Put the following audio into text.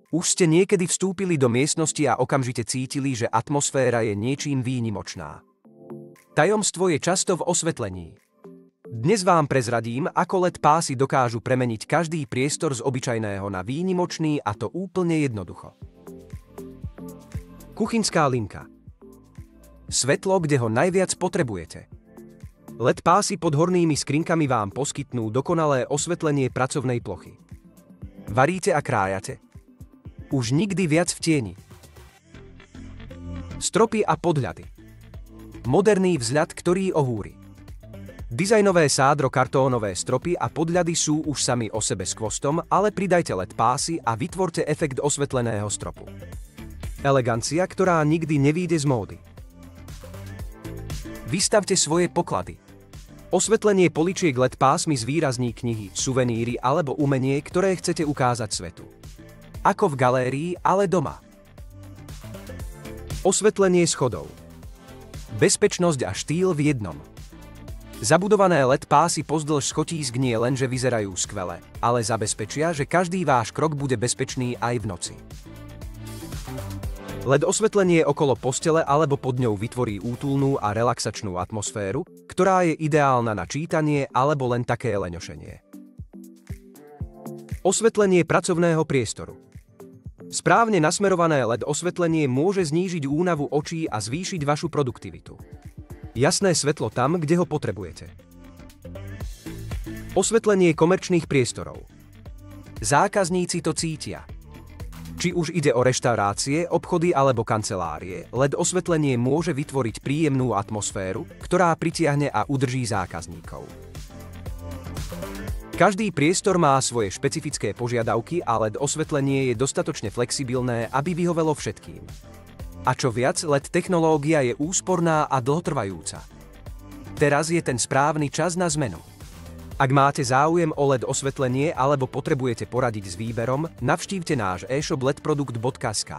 Už ste niekedy vstúpili do miestnosti a okamžite cítili, že atmosféra je niečím výnimočná. Tajomstvo je často v osvetlení. Dnes vám prezradím, ako LED pásy dokážu premeniť každý priestor z obyčajného na výnimočný, a to úplne jednoducho. Kuchynská linka. Svetlo, kde ho najviac potrebujete. LED pásy pod hornými skrinkami vám poskytnú dokonalé osvetlenie pracovnej plochy. Varíte a krájate? Už nikdy viac v tieni. Stropy a podhľady. Moderný vzhľad, ktorý ohúri. Dizajnové sádro-kartónové stropy a podhľady sú už sami o sebe skvostom, ale pridajte LED pásy a vytvorte efekt osvetleného stropu. Elegancia, ktorá nikdy nevyjde z módy. Vystavte svoje poklady. Osvetlenie poličiek LED pásmi zvýrazní knihy, suveníry alebo umenie, ktoré chcete ukázať svetu. Ako v galérii, ale doma. Osvetlenie schodov. Bezpečnosť a štýl v jednom. Zabudované LED pásy pozdĺž schodísk nie lenže vyzerajú skvele, ale zabezpečia, že každý váš krok bude bezpečný aj v noci. LED osvetlenie okolo postele alebo pod ňou vytvorí útulnú a relaxačnú atmosféru, ktorá je ideálna na čítanie alebo len také leňošenie. Osvetlenie pracovného priestoru. Správne nasmerované LED osvetlenie môže znížiť únavu očí a zvýšiť vašu produktivitu. Jasné svetlo tam, kde ho potrebujete. Osvetlenie komerčných priestorov. Zákazníci to cítia. Či už ide o reštaurácie, obchody alebo kancelárie, LED osvetlenie môže vytvoriť príjemnú atmosféru, ktorá pritiahne a udrží zákazníkov. Každý priestor má svoje špecifické požiadavky a LED osvetlenie je dostatočne flexibilné, aby vyhovelo všetkým. A čo viac, LED technológia je úsporná a dlhotrvajúca. Teraz je ten správny čas na zmenu. Ak máte záujem o LED osvetlenie alebo potrebujete poradiť s výberom, navštívte náš e-shop ledprodukt.sk.